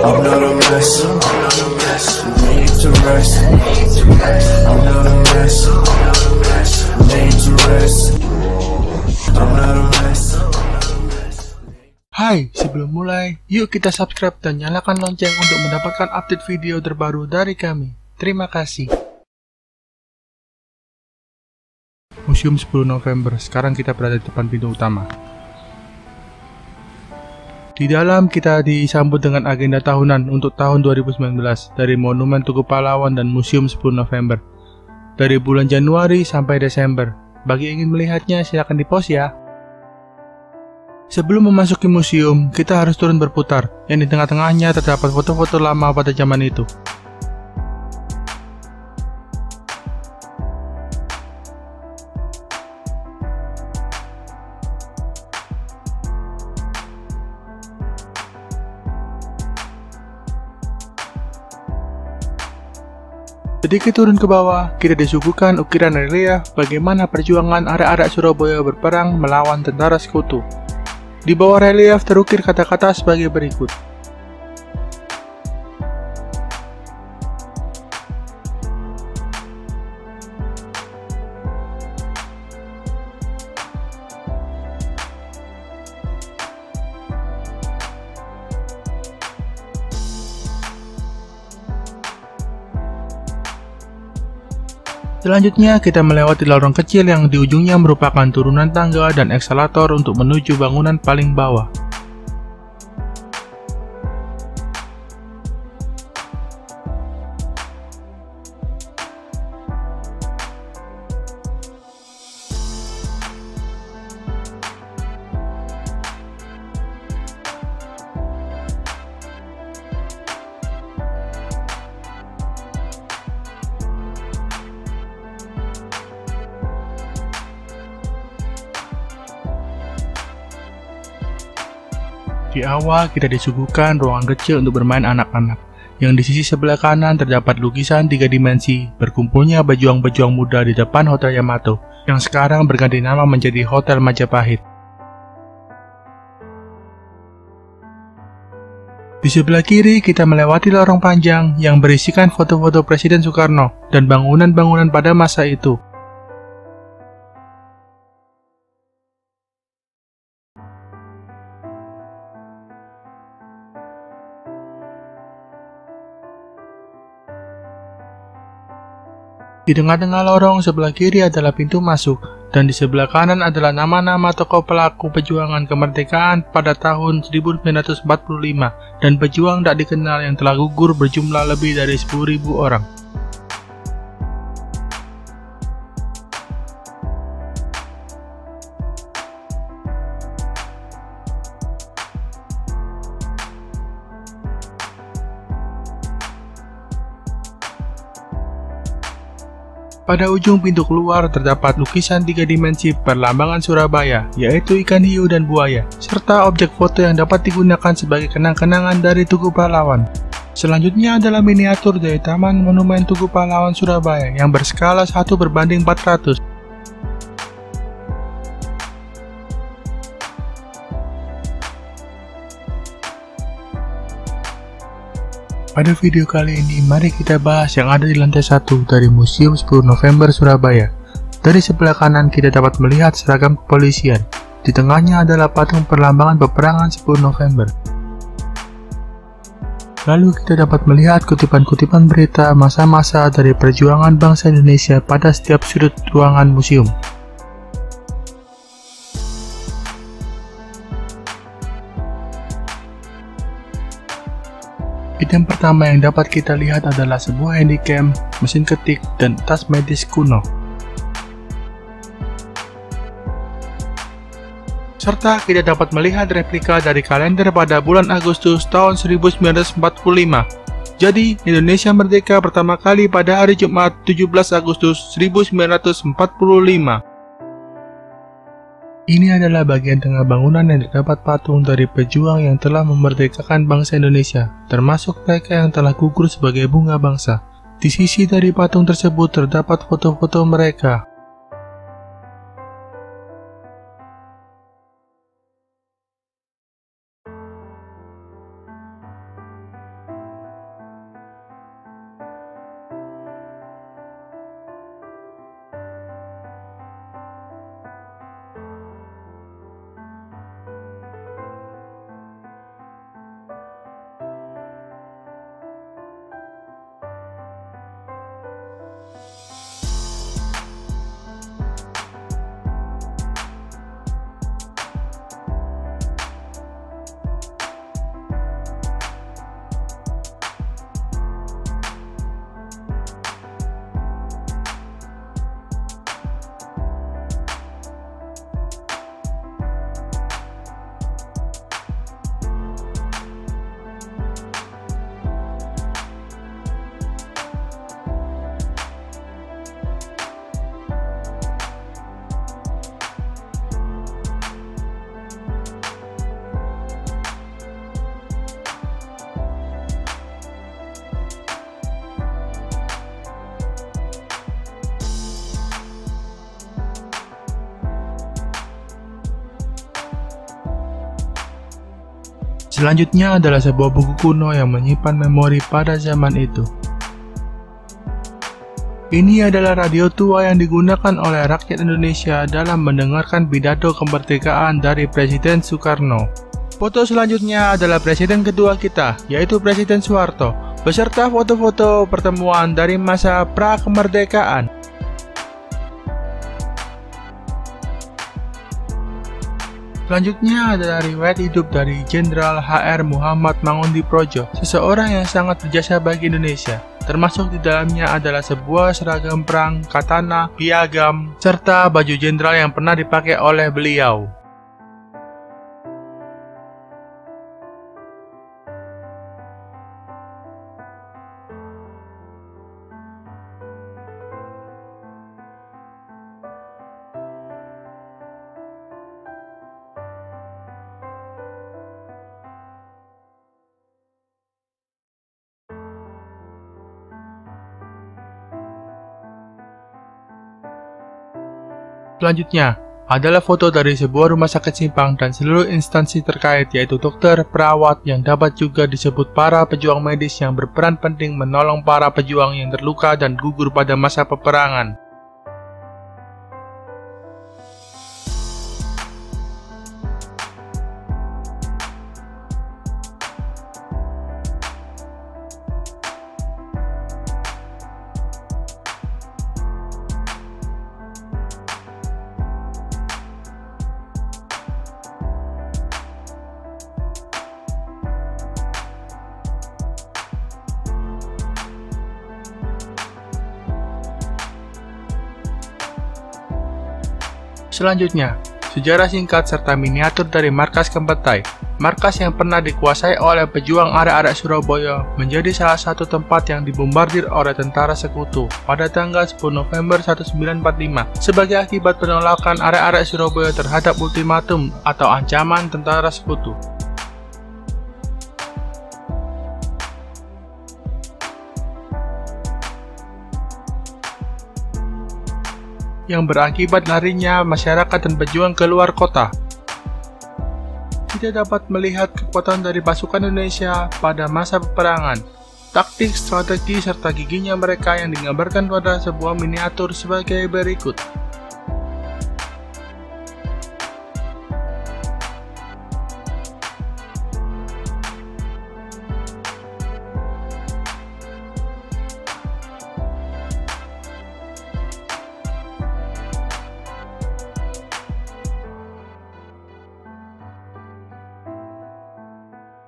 I'm not a mess. Need to rest. I'm not a mess. Need to rest. I'm not a mess. Hai, sebelum mulai, yuk kita subscribe dan nyalakan lonceng untuk mendapatkan update video terbaru dari kami. Terima kasih. Museum 10 November, sekarang kita berada di depan pintu utama. Di dalam kita disambut dengan agenda tahunan untuk tahun 2019 dari Monumen Tugu Pahlawan dan Museum 10 November. Dari bulan Januari sampai Desember. Bagi yang ingin melihatnya silakan di-pause ya. Sebelum memasuki museum, kita harus turun berputar, yang di tengah-tengahnya terdapat foto-foto lama pada zaman itu. Sedikit turun ke bawah, kita disuguhkan ukiran relief bagaimana perjuangan arek-arek Surabaya berperang melawan tentara sekutu. Di bawah relief terukir kata-kata sebagai berikut. Selanjutnya, kita melewati lorong kecil yang di ujungnya merupakan turunan tangga dan eskalator untuk menuju bangunan paling bawah. Di awal kita disuguhkan ruangan kecil untuk bermain anak-anak, yang di sisi sebelah kanan terdapat lukisan 3 dimensi berkumpulnya pejuang-pejuang muda di depan Hotel Yamato, yang sekarang berganti nama menjadi Hotel Majapahit. Di sebelah kiri kita melewati lorong panjang yang berisikan foto-foto Presiden Soekarno dan bangunan-bangunan pada masa itu. Di tengah-tengah lorong sebelah kiri adalah pintu masuk, dan di sebelah kanan adalah nama-nama tokoh pelaku perjuangan kemerdekaan pada tahun 1945 dan pejuang tak dikenal yang telah gugur berjumlah lebih dari 10.000 orang. Pada ujung pintu keluar terdapat lukisan 3 dimensi perlambangan Surabaya, yaitu ikan hiu dan buaya, serta objek foto yang dapat digunakan sebagai kenang-kenangan dari Tugu Pahlawan. Selanjutnya adalah miniatur dari Taman Monumen Tugu Pahlawan Surabaya yang berskala 1:400. Pada video kali ini, mari kita bahas yang ada di lantai 1 dari Museum 10 November Surabaya. Dari sebelah kanan kita dapat melihat seragam kepolisian. Di tengahnya adalah patung perlambangan peperangan 10 November. Lalu kita dapat melihat kutipan-kutipan berita masa-masa dari perjuangan bangsa Indonesia pada setiap sudut ruangan museum. Item pertama yang dapat kita lihat adalah sebuah handycam, mesin ketik, dan tas medis kuno. Serta kita dapat melihat replika dari kalender pada bulan Agustus tahun 1945. Jadi, Indonesia merdeka pertama kali pada hari Jumat 17 Agustus 1945. Ini adalah bagian tengah bangunan yang terdapat patung dari pejuang yang telah memerdekakan bangsa Indonesia, termasuk mereka yang telah gugur sebagai bunga bangsa. Di sisi dari patung tersebut terdapat foto-foto mereka. Selanjutnya adalah sebuah buku kuno yang menyimpan memori pada zaman itu. Ini adalah radio tua yang digunakan oleh rakyat Indonesia dalam mendengarkan pidato kemerdekaan dari Presiden Soekarno. Foto selanjutnya adalah presiden kedua kita, yaitu Presiden Soeharto, beserta foto-foto pertemuan dari masa pra-kemerdekaan. Selanjutnya adalah riwayat hidup dari Jenderal H.R. Muhammad Mangunkusumo, seseorang yang sangat berjasa bagi Indonesia. Termasuk di dalamnya adalah sebuah seragam perang, katana, piagam, serta baju jenderal yang pernah dipakai oleh beliau. Selanjutnya adalah foto dari sebuah rumah sakit Simpang dan seluruh instansi terkait, yaitu dokter, perawat, yang dapat juga disebut para pejuang medis yang berperan penting menolong para pejuang yang terluka dan gugur pada masa peperangan. Selanjutnya, sejarah singkat serta miniatur dari markas Kempetai. Markas yang pernah dikuasai oleh pejuang arek-arek Surabaya menjadi salah satu tempat yang dibombardir oleh tentara sekutu pada tanggal 10 November 1945 sebagai akibat penolakan arek-arek Surabaya terhadap ultimatum atau ancaman tentara sekutu. Yang berakibat larinya masyarakat dan pejuang keluar kota. Kita dapat melihat kekuatan dari pasukan Indonesia pada masa peperangan, taktik, strategi, serta giginya mereka yang digambarkan pada sebuah miniatur sebagai berikut.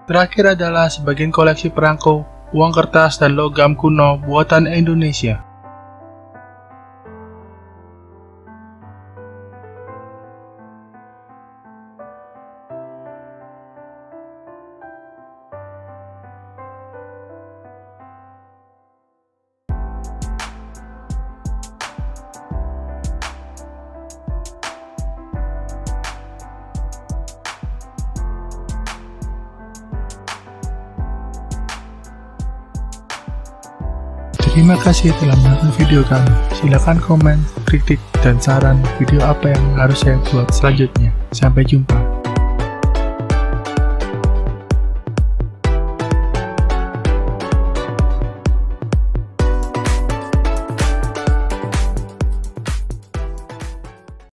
Terakhir adalah sebagian koleksi perangko, uang kertas, dan logam kuno buatan Indonesia. Terima kasih telah menonton video kami. Silakan komen, kritik, dan saran video apa yang harus saya buat selanjutnya. Sampai jumpa.